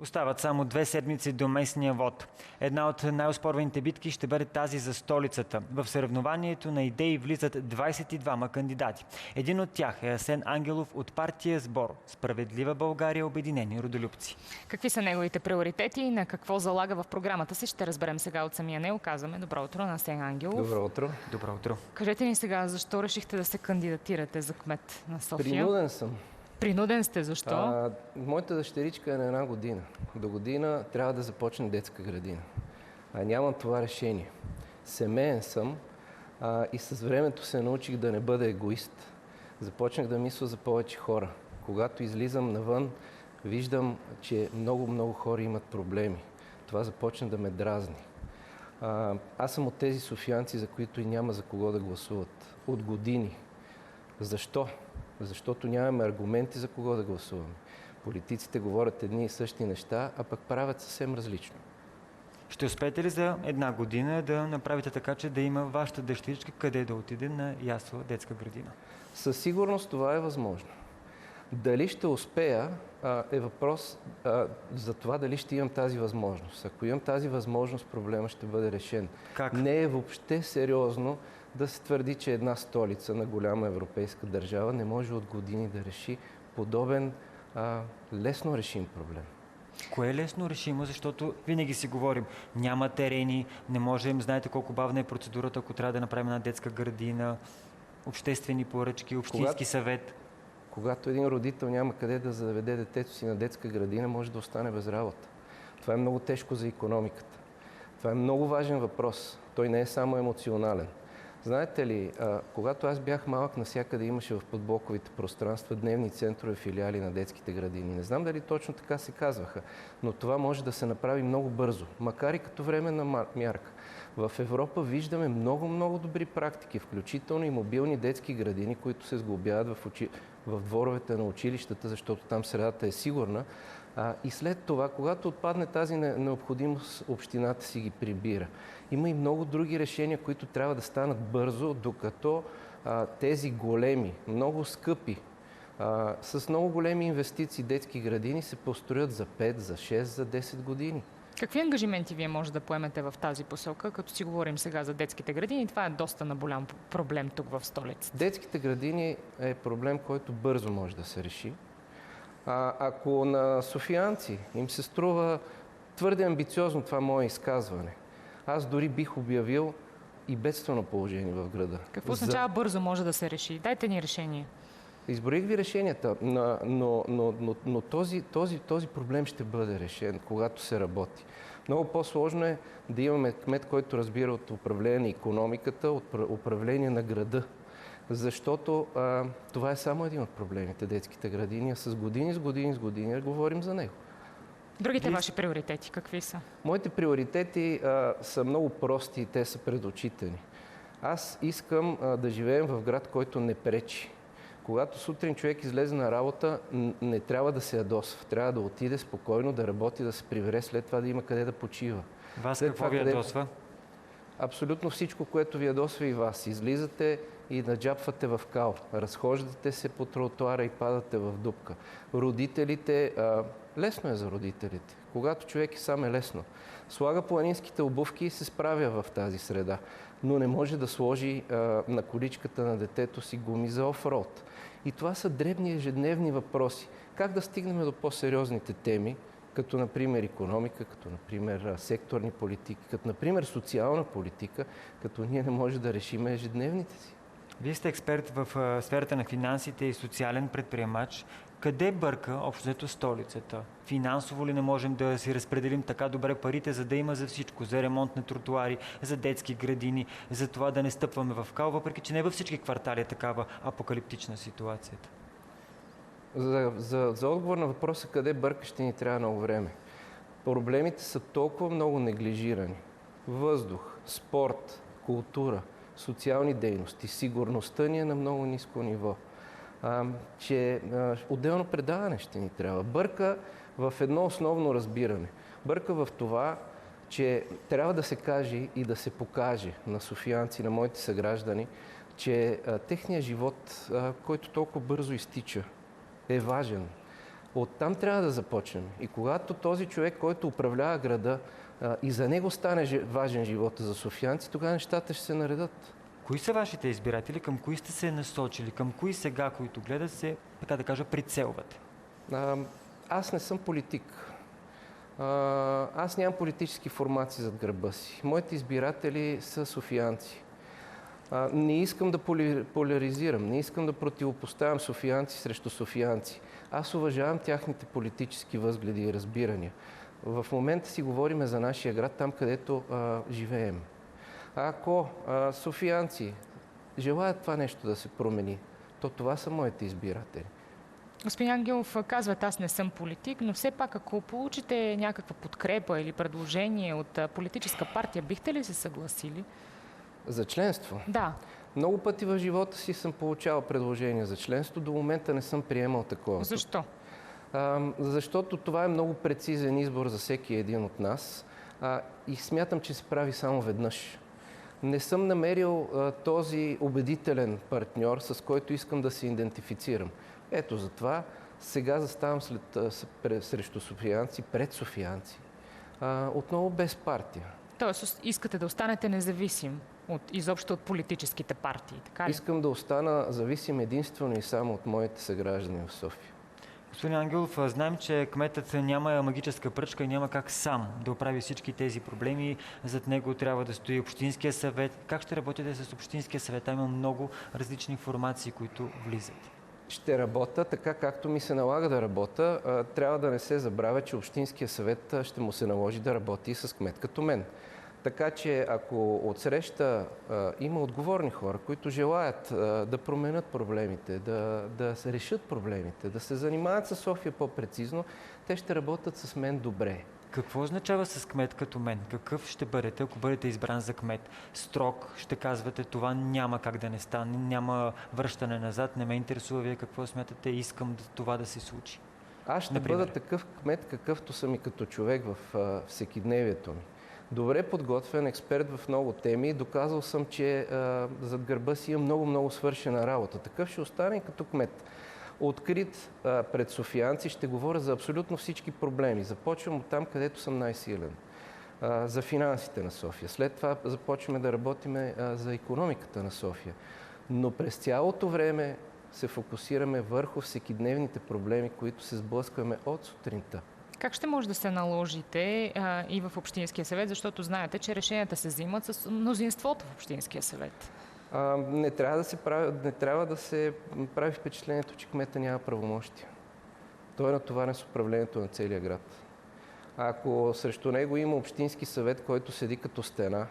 Остават само 2 седмици до местния вод. Една от най-оспорваните битки ще бъде тази за столицата. В съревнованието на идеи влизат 22 кандидати. Един от тях е Асен Ангелов от партия Сбор. Справедлива България, обединени родолюбци. Какви са неговите приоритети и на какво залага в програмата си, ще разберем сега от самия него. Казваме добро утро на Асен Ангелов. Добро утро. Добро утро. Кажете ни сега, защо решихте да се кандидатирате за кмет на София? Принуден съм. Принуден сте, защо? Моята дъщеричка е на 1 година. До година трябва да започне детска градина. Нямам това решение. Семеен съм и с времето се научих да не бъда егоист. Започнах да мисля за повече хора. Когато излизам навън, виждам, че много хора имат проблеми. Това започна да ме дразни. Аз съм от тези софиянци, за които и няма за кого да гласуват. От години. Защо? Защото нямаме аргументи за кого да гласуваме. Политиците говорят едни и същи неща, а пък правят съвсем различно. Ще успеете ли за 1 година да направите така, че да има вашата дъщеричка къде да отиде на ясла детска градина? Със сигурност това е възможно. Дали ще успея е въпрос за това дали ще имам тази възможност. Ако имам тази възможност, проблема ще бъде решен. Как? Не е въобще сериозно да се твърди, че една столица на голяма европейска държава не може от години да реши подобен лесно решим проблем. Кое е лесно решимо, защото винаги си говорим, няма терени, не можем, знаете колко бавна е процедурата, ако трябва да направим една детска градина, обществени поръчки, общински съвет. Когато един родител няма къде да заведе детето си на детска градина, може да остане без работа. Това е много тежко за икономиката. Това е много важен въпрос. Той не е само емоционален. Знаете ли, когато аз бях малък, навсякъде имаше в подблоковите пространства дневни центрове, филиали на детските градини. Не знам дали точно така се казваха, но това може да се направи много бързо, макар и като временна мярка. В Европа виждаме много добри практики, включително и мобилни детски градини, които се сглобяват в дворовете на училищата, защото там средата е сигурна. И след това, когато отпадне тази необходимост, общината си ги прибира. Има и много други решения, които трябва да станат бързо, докато тези големи, много скъпи, с много големи инвестиции детски градини се построят за 5, за 6, за 10 години. Какви ангажименти вие може да поемете в тази посока, като си говорим сега за детските градини? Това е доста наболян проблем тук в столицата. Детските градини е проблем, който бързо може да се реши. Ако на софиянци им се струва твърде амбициозно това мое изказване, аз дори бих обявил и бедствено положение в града. Какво означава бързо може да се реши? Дайте ни решение. Изброих ви решенията, но този проблем ще бъде решен, когато се работи. Много по-сложно е да имаме кмет, който разбира от управление на икономиката, от управление на града. Защото това е само един от проблемите, детските градини, а с години говорим за него. Другите ваши приоритети какви са? Моите приоритети са много прости и те са пред очите ни. Аз искам да живеем в град, който не пречи. Когато сутрин човек излезе на работа, не трябва да се ядосва. Трябва да отиде спокойно, да работи, да се прибере, след това да има къде да почива. Вас какво ви ядосва? Абсолютно всичко, което ви ядосва и вас. Излизате и наджапвате в кал. Разхождате се по тротуара и падате в дупка. Родителите, лесно е за родителите. Когато човек е сам е лесно. Слага планинските обувки и се справя в тази среда. Но не може да сложи на количката на детето си гуми за офроуд. И това са дребни ежедневни въпроси. Как да стигнем до по-сериозните теми, като например икономика, като например секторни политики, като например социална политика, като ние не можем да решим ежедневните си. Вие сте експерт в сферата на финансите и социален предприемач. Къде бърка общо взето столицата? Финансово ли не можем да си разпределим така добре парите, за да има за всичко? За ремонт на тротуари, за детски градини, за това да не стъпваме в кал, въпреки че не във всички квартали е такава апокалиптична ситуацията. За отговор на въпроса къде бърка ще ни трябва много време. Проблемите са толкова много неглижирани. Въздух, спорт, култура, социални дейности, сигурността ни е на много ниско ниво. Че отделно предаване ще ни трябва. Бърка в едно основно разбиране. Бърка в това, че трябва да се каже и да се покаже на софиянци, на моите съграждани, че техният живот, който толкова бързо изтича, е важен. Оттам трябва да започнем. И когато този човек, който управлява града, и за него стане важен живота за софиянци, тогава нещата ще се наредат. Кои са вашите избиратели? Към кои сте се насочили? Към кои сега, които гледат, се, така да кажа, прицелвате? Аз не съм политик. Аз нямам политически формации зад гърба си. Моите избиратели са софиянци. Не искам да поляризирам, не искам да противопоставям софиянци срещу софиянци. Аз уважавам тяхните политически възгледи и разбирания. В момента си говорим за нашия град, там където живеем. Ако софиянци желаят това нещо да се промени, то това са моите избиратели. Господин Ангелов, казват, аз не съм политик, но все пак, ако получите някаква подкрепа или предложение от политическа партия, бихте ли се съгласили? За членство? Да. Много пъти в живота си съм получавал предложения за членство, до момента не съм приемал такова. Защо? Защото това е много прецизен избор за всеки един от нас и смятам, че се прави само веднъж. Не съм намерил този убедителен партньор, с който искам да се идентифицирам. Ето затова сега заставам срещу софиянци, пред софиянци, отново без партия. Тоест, искате да останете независим изобщо от политическите партии, така ли? Искам да остана зависим единствено и само от моите съграждани в София. Господин Ангелов, знаем, че кметът няма магическа пръчка и няма как сам да оправи всички тези проблеми. Зад него трябва да стои Общинския съвет. Как ще работите с Общинския съвет? Там има много различни формации, които влизат. Ще работя така, както ми се налага да работя. Трябва да не се забравя, че Общинския съвет ще му се наложи да работи с кмет като мен. Така че ако отсреща има отговорни хора, които желаят да променят проблемите, да се решат проблемите, да се занимават с София по-прецизно, те ще работят с мен добре. Какво означава с кмет като мен? Какъв ще бъдете, ако бъдете избран за кмет? Строг, ще казвате, това няма как да не стане, няма връщане назад, не ме интересува вие какво смятате, искам това да се случи. Аз ще бъда такъв кмет, какъвто съм и като човек в всекидневието ми. Добре подготвен, експерт в много теми. Доказал съм, че зад гърба си има много свършена работа. Такъв ще остане и като кмет. Открит пред софиянци ще говоря за абсолютно всички проблеми. Започвам от там, където съм най-силен. За финансите на София. След това започваме да работим за икономиката на София. Но през цялото време се фокусираме върху всекидневните проблеми, които се сблъскваме от сутринта. Как ще може да се наложите и в Общинския съвет, защото знаете, че решенията се взимат с мнозинството в Общинския съвет? Не трябва да се прави впечатлението, че кмета няма правомощия. Той е натоварен с управлението на целия град. Ако срещу него има Общински съвет, който седи като стена,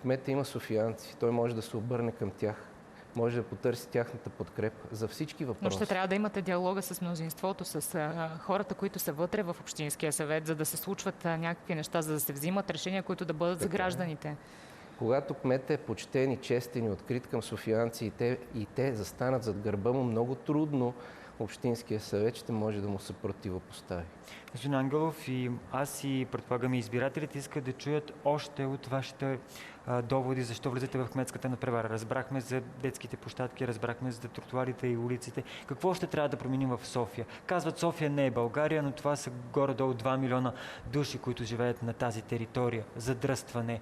кмета има софиянци, той може да се обърне към тях, може да потърси тяхната подкрепа за всички въпроси. Но ще трябва да имате диалога с мнозинството, с хората, които са вътре в Общинския съвет, за да се случват някакви неща, за да се взимат решения, които да бъдат за гражданите. Когато кметът е почтен и честен и открит към софиянци и те застанат зад гърба му, много трудно Общинския съвет ще може да му се противопостави. Господин Ангелов, и аз и предполагам и избирателите искат да чуят още от вашите доводи, защо влизате в кметската надпревара. Разбрахме за детските площадки, разбрахме за тротуарите и улиците. Какво ще трябва да променим в София? Казват, София не е България, но това са горе-долу 2 милиона души, които живеят на тази територия. Задръстване,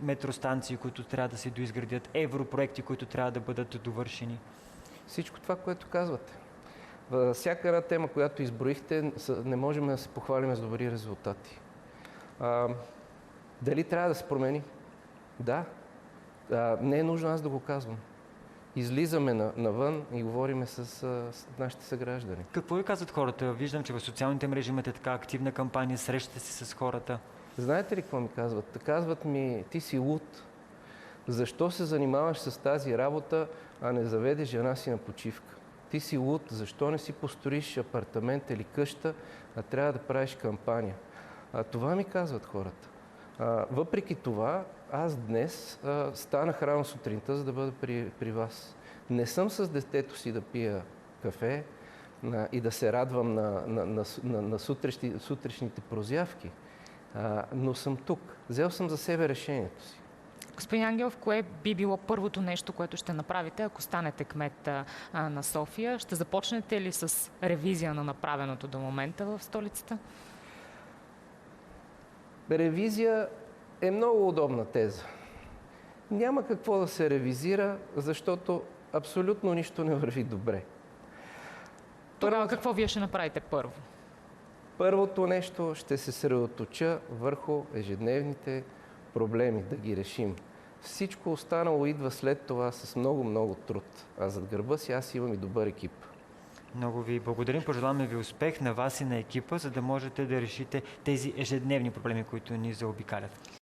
метростанции, които трябва да се доизградят, европроекти, които трябва да бъдат довършени. Всичко това, което казвате. Във всяка една тема, която изброихте, не можем да се похвалим с добри резултати. Дали трябва да се промени? Да. Не е нужно аз да го казвам. Излизаме навън и говориме с нашите съграждани. Какво ви казват хората? Виждам, че в социалните мрежи имате така активна кампания, срещате се с хората. Знаете ли какво ми казват? Казват ми, ти си луд. Защо се занимаваш с тази работа, а не заведеш жена си на почивка? Ти си луд, защо не си построиш апартамент или къща, а трябва да правиш кампания? Това ми казват хората. Въпреки това, аз днес станах рано сутринта, за да бъда при вас. Не съм с детето си да пия кафе и да се радвам на сутрешните прозявки, но съм тук. Взел съм за себе решението си. Господин Ангелов, кое би било първото нещо, което ще направите, ако станете кмет на София? Ще започнете ли с ревизия на направеното до момента в столицата? Ревизия е много удобна теза. Няма какво да се ревизира, защото абсолютно нищо не върви добре. Тогава какво вие ще направите първо? Първото нещо, ще се съсредоточа върху ежедневните проблеми, да ги решим. Всичко останало идва след това с много труд. А зад гърба си аз имам и добър екип. Много ви благодарим. Пожелаваме ви успех на вас и на екипа, за да можете да решите тези ежедневни проблеми, които ни заобикалят.